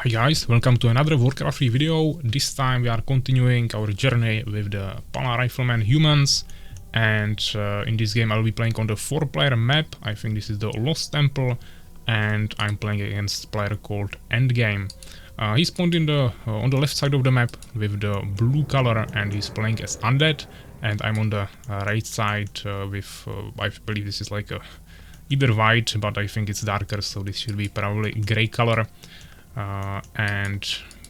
Hi guys, welcome to another Warcraft 3 video. This time we are continuing our journey with the Pala Rifleman humans, and in this game I'll be playing on the 4-player map. I think this is the Lost Temple, and I'm playing against a player called Endgame. He's spawned in on the left side of the map with the blue color, and he's playing as Undead, and I'm on the right side with, I believe this is like either white, but I think it's darker, so this should be probably grey color. And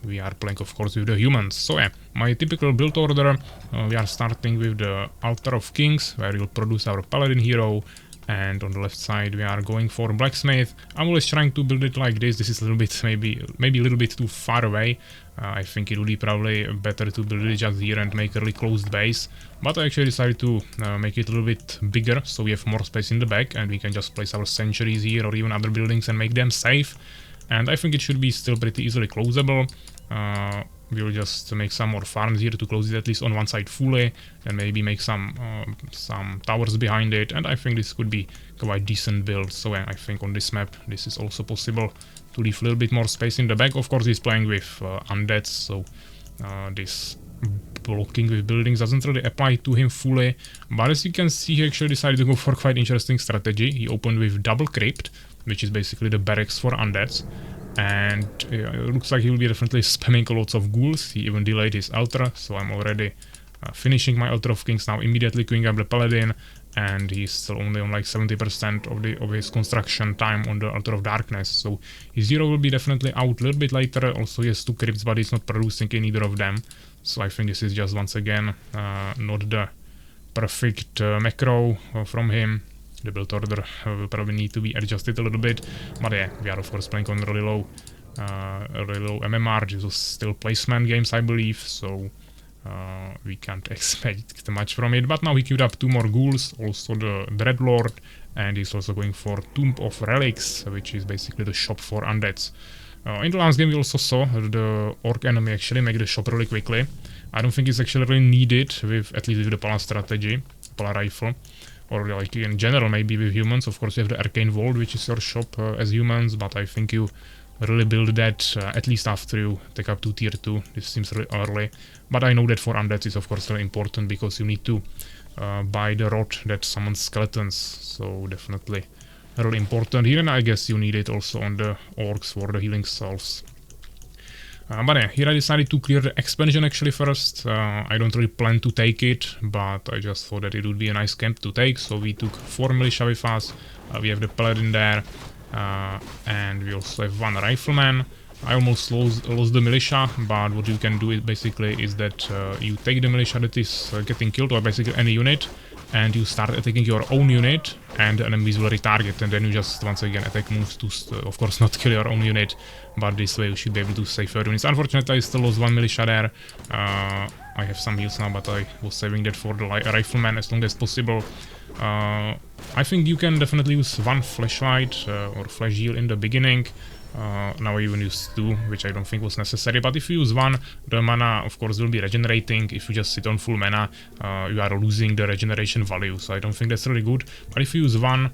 we are playing of course with the humans. So yeah, my typical build order, we are starting with the Altar of Kings, where we'll produce our paladin hero, and on the left side we are going for blacksmith. I'm always trying to build it like this. This is a little bit maybe a little bit too far away. I think it would be probably better to build it just here and make a really closed base, but I actually decided to make it a little bit bigger, so we have more space in the back and we can just place our sentries here or even other buildings and make them safe. And I think it should be still pretty easily closable. We'll just make some more farms here to close it at least on one side fully, and maybe make some towers behind it, and I think this could be quite decent build. So I think on this map this is also possible to leave a little bit more space in the back. Of course he's playing with undeads, so this blocking with buildings doesn't really apply to him fully, but as you can see he actually decided to go for quite interesting strategy. He opened with double crypt, which is basically the barracks for undeads, and it looks like he will be definitely spamming lots of ghouls. He even delayed his altar, so I'm already finishing my Altar of Kings now, immediately queuing up the paladin, and he's still only on like 70% of his construction time on the Altar of Darkness, so his hero will be definitely out a little bit later. Also he has 2 crypts, but he's not producing in either of them, so I think this is just once again not the perfect macro from him. The build order will probably need to be adjusted a little bit, but yeah, we are of course playing on really low MMR. This was still placement games, I believe, so we can't expect much from it. But now he queued up 2 more ghouls, also the Dreadlord, and he's also going for Tomb of Relics, which is basically the shop for undeads. In the last game we also saw the orc enemy actually make the shop really quickly. I don't think it's actually really needed with, at least with the Pala strategy, Pala rifle, or like in general maybe with humans. Of course you have the Arcane Vault, which is your shop as humans, but I think you really build that at least after you take up to tier 2. This seems really early, but I know that for undeads is of course really important, because you need to buy the rod that summons skeletons, so definitely really important here, and I guess you need it also on the orcs for the healing salves. But yeah, here I decided to clear the expansion actually first. I don't really plan to take it, but I just thought that it would be a nice camp to take, so we took 4 militia with us. We have the paladin there, and we also have 1 rifleman. I almost lost the militia, but what you can do is basically is that you take the militia that is getting killed, or basically any unit, and you start attacking your own unit, and the enemies will retarget, and then you just once again attack moves to of course not kill your own unit, but this way you should be able to save your units. Unfortunately I still lost 1 militia there. I have some heals now, but I was saving that for the rifleman as long as possible. I think you can definitely use 1 flashlight or flash heal in the beginning. Now I even used 2, which I don't think was necessary, but if you use 1, the mana of course will be regenerating. If you just sit on full mana, you are losing the regeneration value, so I don't think that's really good. But if you use 1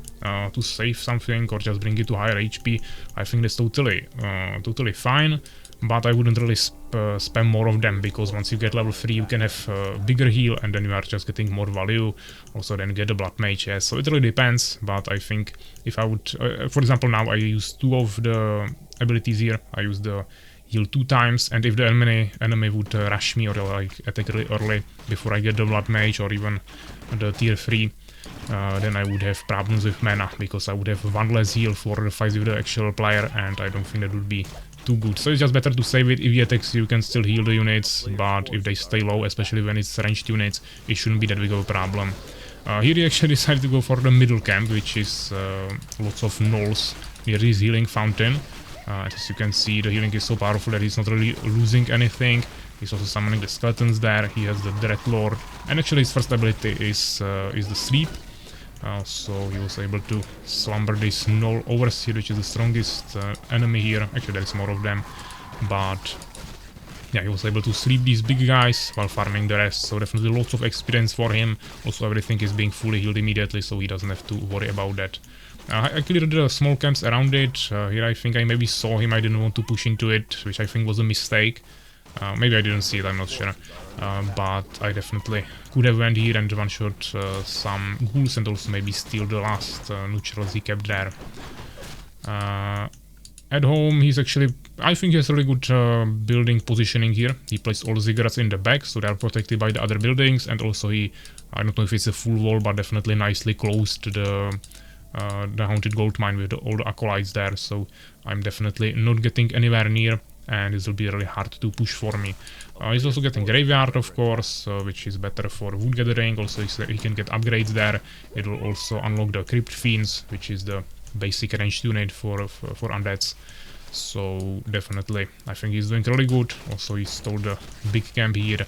to save something or just bring it to higher HP, I think that's totally fine. But I wouldn't really spam more of them, because once you get level 3 you can have bigger heal, and then you are just getting more value. Also then get the blood mage, yes, so it really depends. But I think if I would, for example now I use 2 of the abilities here. I use the heal 2 times, and if the enemy would rush me or like attack really early before I get the blood mage or even the tier 3, then I would have problems with mana, because I would have 1 less heal for the fights with the actual player, and I don't think that would be too good. So it's just better to save it. If he attacks you can still heal the units, but if they stay low, especially when it's ranged units, it shouldn't be that big of a problem. Here he actually decided to go for the middle camp, which is lots of gnolls near this healing fountain. As you can see, the healing is so powerful that he's not really losing anything. He's also summoning the skeletons there. He has the Dreadlord, and actually his first ability is the sleep. So he was able to slumber this Gnoll Overseer, which is the strongest enemy here. Actually there's more of them, but yeah, he was able to sleep these big guys while farming the rest, so definitely lots of experience for him. Also everything is being fully healed immediately, so he doesn't have to worry about that. I cleared the small camps around it. Here I think I maybe saw him, I didn't want to push into it, which I think was a mistake. Maybe I didn't see it, I'm not sure. But I definitely could have went here and one-shot some ghouls and also maybe steal the last neutrals he kept there. At home, he's actually, I think he has really good building positioning here. He placed all the ziggurats in the back, so they are protected by the other buildings, and also he, I don't know if it's a full wall, but definitely nicely closed the haunted gold mine with all the acolytes there, so I'm definitely not getting anywhere near, and this will be really hard to push for me. He's also getting graveyard, of course, which is better for wood gathering. Also he can get upgrades there. It will also unlock the crypt fiends, which is the basic ranged unit for undeads. So definitely I think he's doing really good. Also he stole the big camp here.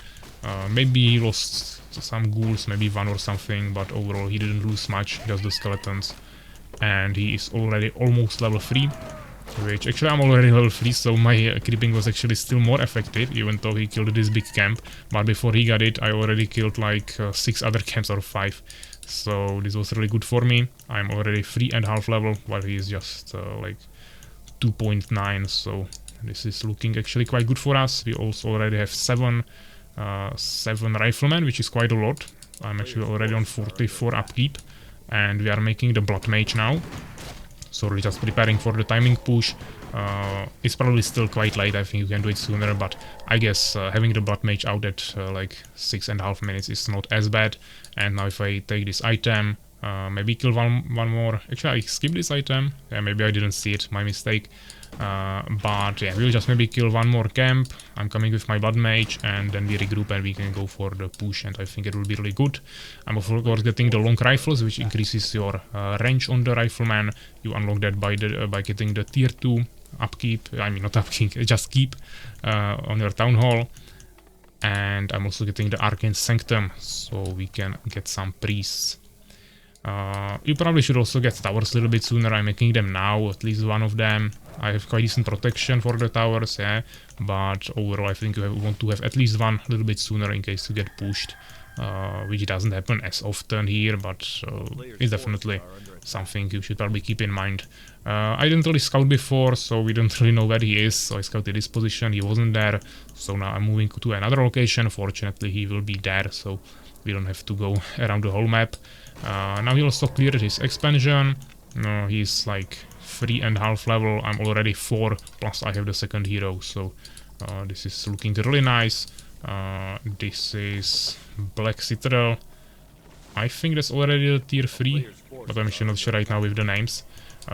Maybe he lost some ghouls, maybe one or something, but overall he didn't lose much, just the skeletons. And he is already almost level 3, which actually I'm already level 3, so my creeping was actually still more effective, even though he killed this big camp. But before he got it, I already killed like 6 other camps or 5. So this was really good for me. I'm already 3.5 level, while he is just like 2.9, so this is looking actually quite good for us. We also already have 7 riflemen, which is quite a lot. I'm actually already on 44 upkeep, and we are making the blood mage now. So we're just preparing for the timing push. It's probably still quite late, I think you can do it sooner, but I guess having the blood mage out at like 6.5 minutes is not as bad. And now if I take this item, maybe kill one more. Actually I skipped this item, yeah, maybe I didn't see it, my mistake. But yeah, we'll just maybe kill one more camp. I'm coming with my blood mage, and then we regroup and we can go for the push, and I think it will be really good. I'm of course getting the long rifles, which increases your range on the rifleman. You unlock that by getting the tier 2 upkeep, I mean not upkeep, just keep on your town hall. And I'm also getting the arcane sanctum, so we can get some priests. You probably should also get towers a little bit sooner. I'm making them now, at least one of them. I have quite decent protection for the towers, yeah, but overall I think you want to have at least one a little bit sooner in case you get pushed, which doesn't happen as often here, but it's definitely something you should probably keep in mind. I didn't really scout before, so we don't really know where he is, so I scouted his position, he wasn't there, so now I'm moving to another location. Fortunately he will be there, so we don't have to go around the whole map. Now he also cleared his expansion. He's like 3.5 level, I'm already 4, plus I have the second hero, so this is looking really nice. This is Black Citadel. I think that's already a tier 3, but I'm actually not sure right now with the names.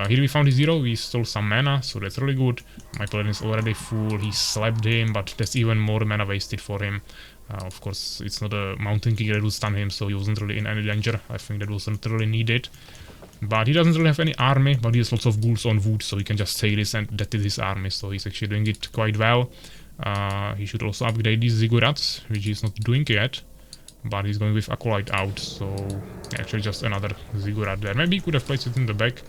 Here we found his hero, we stole some mana, so that's really good. My plan is already full, he slapped him, but that's even more mana wasted for him. Of course, it's not a mountain king that will stun him, so he wasn't really in any danger. I think that wasn't really needed. But he doesn't really have any army, but he has lots of ghouls on wood, so he can just say this and that is his army, so he's actually doing it quite well. He should also upgrade these ziggurats, which he's not doing yet. But he's going with Acolyte out, so actually just another ziggurat there. Maybe he could have placed it in the back,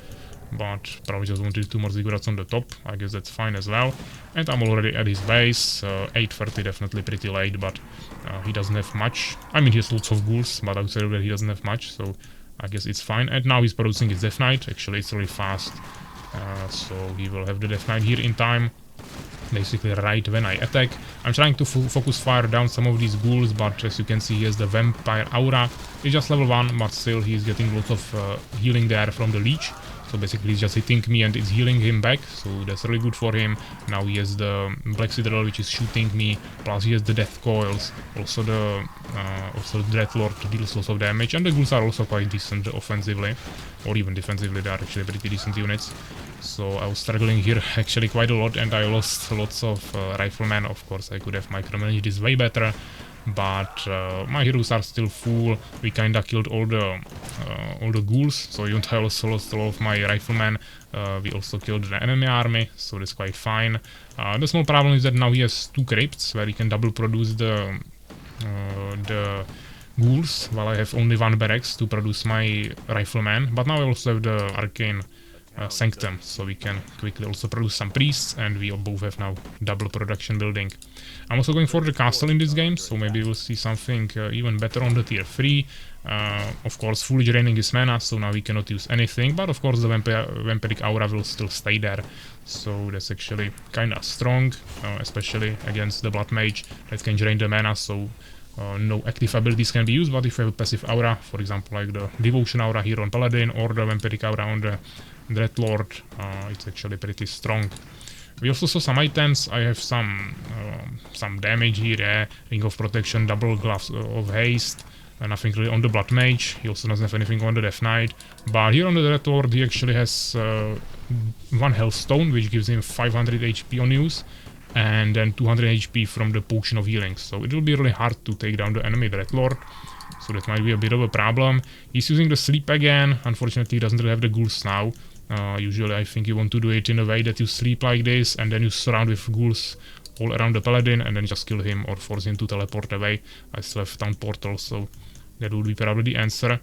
but probably just wanted 2 more ziggurats on the top. I guess that's fine as well. And I'm already at his base. 8:30, definitely pretty late, but he doesn't have much. I mean, he has lots of ghouls, but outside of that he doesn't have much, so I guess it's fine. And now he's producing his Death Knight. Actually, it's really fast, so he will have the Death Knight here in time, basically right when I attack. I'm trying to focus fire down some of these ghouls, but as you can see, he has the Vampire Aura. He's just level 1, but still he's getting lots of healing there from the Leech. So basically he's just hitting me and it's healing him back, so that's really good for him. Now he has the Black Citadel, which is shooting me, plus he has the Death Coils, also the Dreadlord deals lots of damage, and the ghouls are also quite decent offensively, or even defensively, they are actually pretty decent units. So I was struggling here actually quite a lot, and I lost lots of riflemen. Of course I could have micromanaged this way better, but my heroes are still full. We kinda killed all the ghouls, so even though I also lost all of my riflemen, we also killed the enemy army, so that's quite fine. The small problem is that now he has 2 crypts where he can double produce the ghouls, while I have only 1 barracks to produce my rifleman. But now I also have the arcane sanctum, so we can quickly also produce some priests, and we both have now double production building. I'm also going for the castle in this game, so maybe we'll see something even better on the tier 3. Of course, fully draining his mana, so now we cannot use anything, but of course the vampiric aura will still stay there, so that's actually kinda strong, especially against the blood mage that can drain the mana, so no active abilities can be used. But if you have a passive aura, for example like the devotion aura here on paladin or the vampiric aura on the dreadlord, it's actually pretty strong. We also saw some items. I have some damage here, ring of protection, double gloves of haste, nothing really on the blood mage. He also doesn't have anything on the death knight, but here on the dreadlord he actually has 1 health stone, which gives him 500 HP on use, and then 200 HP from the potion of healing, so it will be really hard to take down the enemy dreadlord, so that might be a bit of a problem. He's using the sleep again. Unfortunately he doesn't really have the ghouls now. Usually I think you want to do it in a way that you sleep like this and then you surround with ghouls all around the paladin and then just kill him or force him to teleport away. I still have town portal, so that would be probably the answer.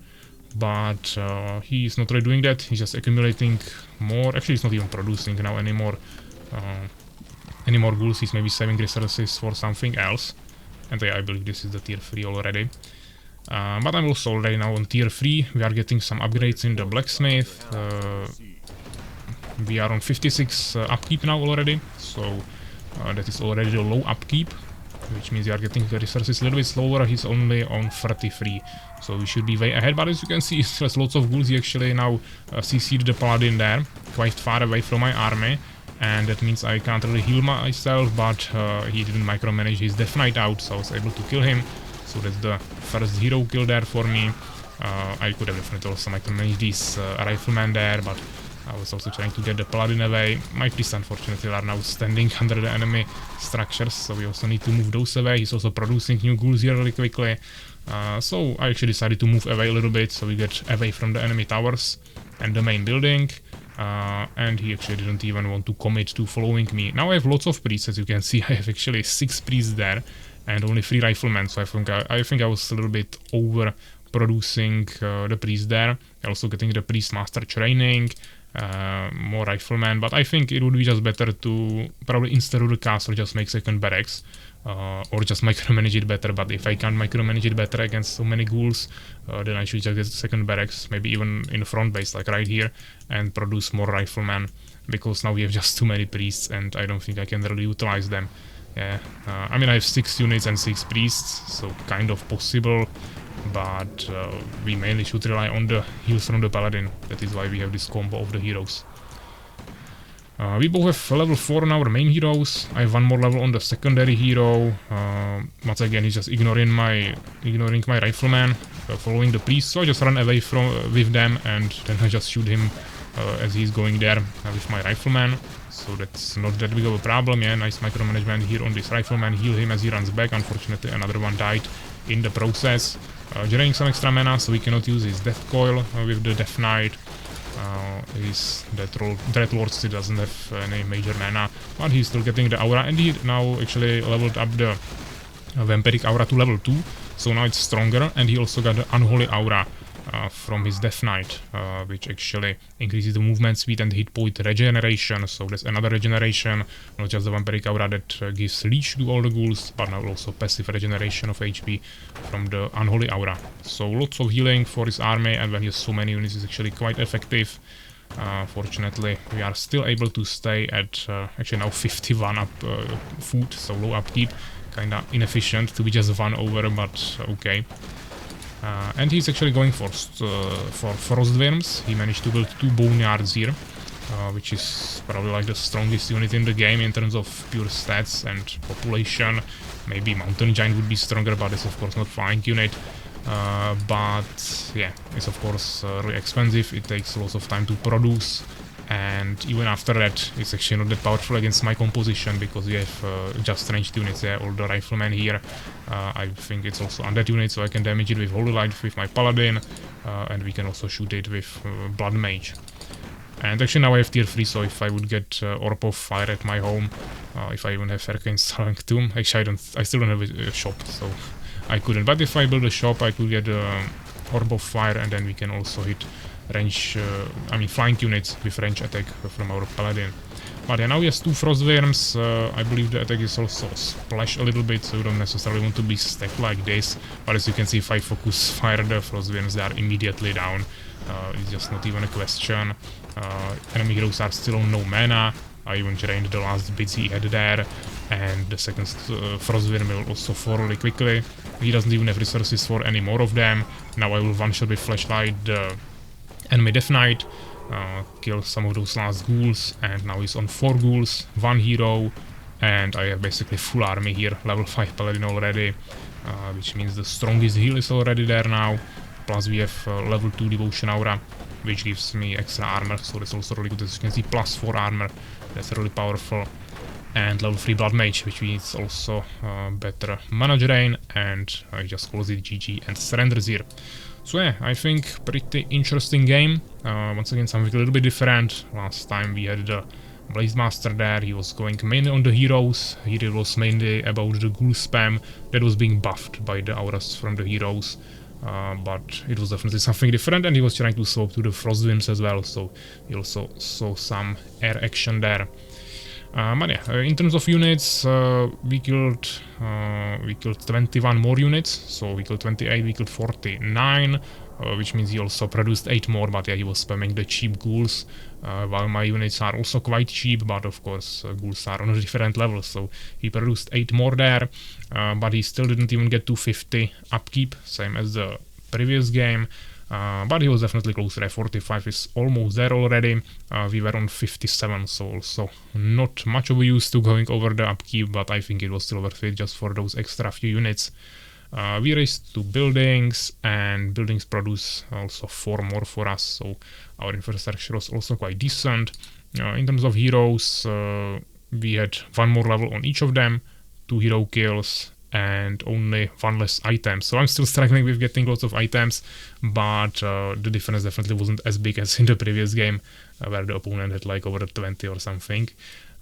But he is not really doing that. He's just accumulating more. Actually he's not even producing now anymore ghouls. He's maybe saving resources for something else. And yeah, I believe this is the tier 3 already. But I'm also already now on tier 3. We are getting some upgrades in the blacksmith. We are on 56 upkeep now already, so that is already the low upkeep, which means we are getting the resources a little bit slower. He's only on 33, so we should be way ahead. But as you can see, there's lots of ghouls. He actually now CC'd the paladin there, quite far away from my army, and that means I can't really heal myself, but he didn't micromanage his death knight out, so I was able to kill him. So that's the first hero kill there for me. I could have definitely also micromanaged this rifleman there, but I was also trying to get the paladin away. My priests unfortunately are now standing under the enemy structures, so we also need to move those away. He's also producing new ghouls here really quickly. So I actually decided to move away a little bit, so we get away from the enemy towers and the main building. And he actually didn't even want to commit to following me. Now I have lots of priests, as you can see. I have actually 6 priests there and only 3 riflemen, so I think I was a little bit over producing the priest there. Also getting the priest master training, more riflemen, but I think it would be just better to probably instead of the castle just make second barracks, or just micromanage it better. But if I can't micromanage it better against so many ghouls, then I should just get second barracks, maybe even in the front base like right here, and produce more riflemen, because now we have just too many priests and I don't think I can really utilize them. Yeah, I mean I have 6 units and 6 priests, so kind of possible, but we mainly should rely on the heals from the paladin. That is why we have this combo of the heroes. We both have level 4 on our main heroes. I have 1 more level on the secondary hero. Once again he's just ignoring my rifleman, following the priest, so I just run away with them and then I just shoot him as he's going there with my rifleman. So that's not that big of a problem. Yeah, nice micromanagement here on this rifleman. Heal him as he runs back. Unfortunately another one died in the process. Draining some extra mana, so we cannot use his death coil with the death knight. His dreadlord still doesn't have any major mana, but he's still getting the aura, and he now actually leveled up the vampiric aura to level 2, so now it's stronger, and he also got the unholy aura from his death knight, which actually increases the movement speed and hit point regeneration. So there's another regeneration, not just the vampiric aura that gives leech to all the ghouls, but now also passive regeneration of HP from the unholy aura. So lots of healing for his army, and when he has so many units it's actually quite effective. Fortunately we are still able to stay at actually now 51 up food, so low upkeep, kinda inefficient to be just 1 over, but okay. And he's actually going for Frostworms. He managed to build 2 boneyards here, which is probably like the strongest unit in the game in terms of pure stats and population. Maybe Mountain Giant would be stronger, but it's of course not flying unit. But yeah, it's of course really expensive. It takes lots of time to produce, and even after that it's actually not that powerful against my composition, because we have just ranged units there, all the riflemen here. I think it's also undead unit, so I can damage it with Holy Light with my paladin, and we can also shoot it with Blood Mage. And actually now I have tier 3, so if I would get Orb of Fire at my home, if I even have Arcane Sanctum, actually I still don't have a shop, so I couldn't. But if I build a shop I could get Orb of Fire, and then we can also hit flying units with range attack from our paladin. But yeah, now he has 2 frost worms. I believe the attack is also splash a little bit, so you don't necessarily want to be stacked like this. But as you can see, if I focus fire the frost worms, they are immediately down. It's just not even a question. Enemy heroes are still on no mana. I even drained the last bits he had there, and the second frost worm will also fall really quickly. He doesn't even have resources for any more of them. Now I will one-shot with flashlight the enemy Death Knight, kill some of those last ghouls, and now he's on 4 ghouls, 1 hero, and I have basically full army here, level 5 paladin already, which means the strongest heal is already there now. Plus we have level 2 devotion aura, which gives me extra armor, so that's also really good. As you can see, plus 4 armor, that's really powerful. And level 3 blood mage, which means also better mana drain, and I just close it GG and surrenders here. So yeah, I think pretty interesting game. Once again, something a little bit different. Last time we had the Blaze Master there, he was going mainly on the heroes. Here it was mainly about the ghoul spam that was being buffed by the auras from the heroes. But it was definitely something different, and he was trying to swap to the frost winds as well, so he also saw some air action there. But yeah, in terms of units, we killed 21 more units, so we killed 28, we killed 49, which means he also produced 8 more, but yeah, he was spamming the cheap ghouls, while my units are also quite cheap, but of course ghouls are on a different level, so he produced 8 more there, but he still didn't even get to 50 upkeep, same as the previous game. But he was definitely closer. 45 is almost there already. We were on 57, so also not much of a use to going over the upkeep, but I think it was still worth it just for those extra few units. We raised 2 buildings, and buildings produce also 4 more for us, so our infrastructure was also quite decent. In terms of heroes, we had 1 more level on each of them, 2 hero kills, and only 1 less item. So I'm still struggling with getting lots of items, but the difference definitely wasn't as big as in the previous game, where the opponent had like over 20 or something.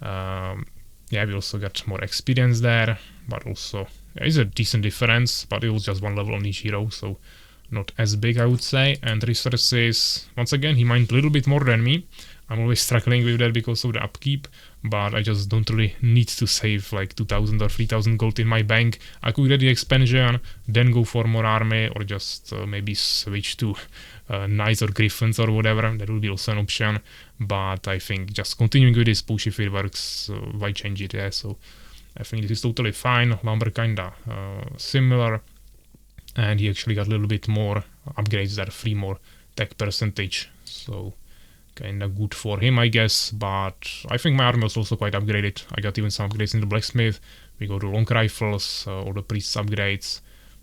Yeah, we also got more experience there, but also it's a decent difference, but it was just 1 level on each hero, so not as big, I would say. And resources, once again, he mined a little bit more than me. I'm always struggling with that because of the upkeep, but I just don't really need to save like 2000 or 3000 gold in my bank. I could get the expansion, then go for more army, or just maybe switch to knights or griffins or whatever. That would be also an option, but I think just continuing with this push, if it works, why change it? Yeah, so I think this is totally fine. Lumber kinda similar, and he actually got a little bit more upgrades there, 3 more tech percentage, so kinda good for him, I guess. But I think my army was also quite upgraded. I got even some upgrades in the blacksmith. We got the long rifles, all the priests upgrades,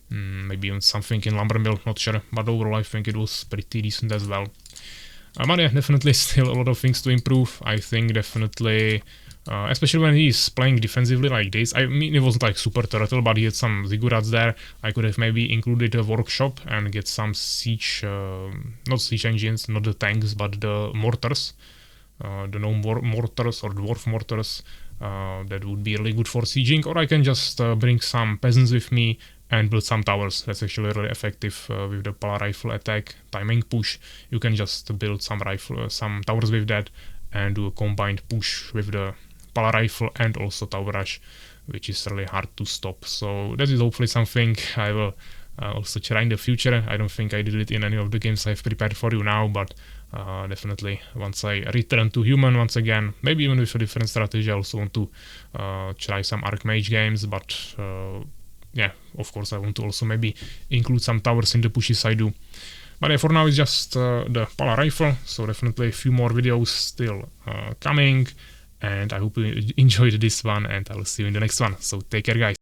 maybe even something in lumber mill, not sure, but overall I think it was pretty decent as well. But yeah, definitely still a lot of things to improve. I think definitely, especially when he's playing defensively like this. I mean, it wasn't like super turtle, but he had some ziggurats there. I could have maybe included a workshop and get some siege, not siege engines, not the tanks, but the mortars, the gnome mortars or dwarf mortars. That would be really good for sieging. Or I can just bring some peasants with me and build some towers. That's actually really effective with the pala rifle attack timing push. You can just build some towers with that and do a combined push with the pala rifle and also tower rush, which is really hard to stop. So that is hopefully something I will also try in the future. I don't think I did it in any of the games I've prepared for you now, but definitely once I return to human once again, maybe even with a different strategy. I also want to try some Archmage games, but yeah, of course I want to also maybe include some towers in the pushes I do. But yeah, for now it's just the pala rifle, so definitely a few more videos still coming, and I hope you enjoyed this one, and I will see you in the next one. So take care, guys.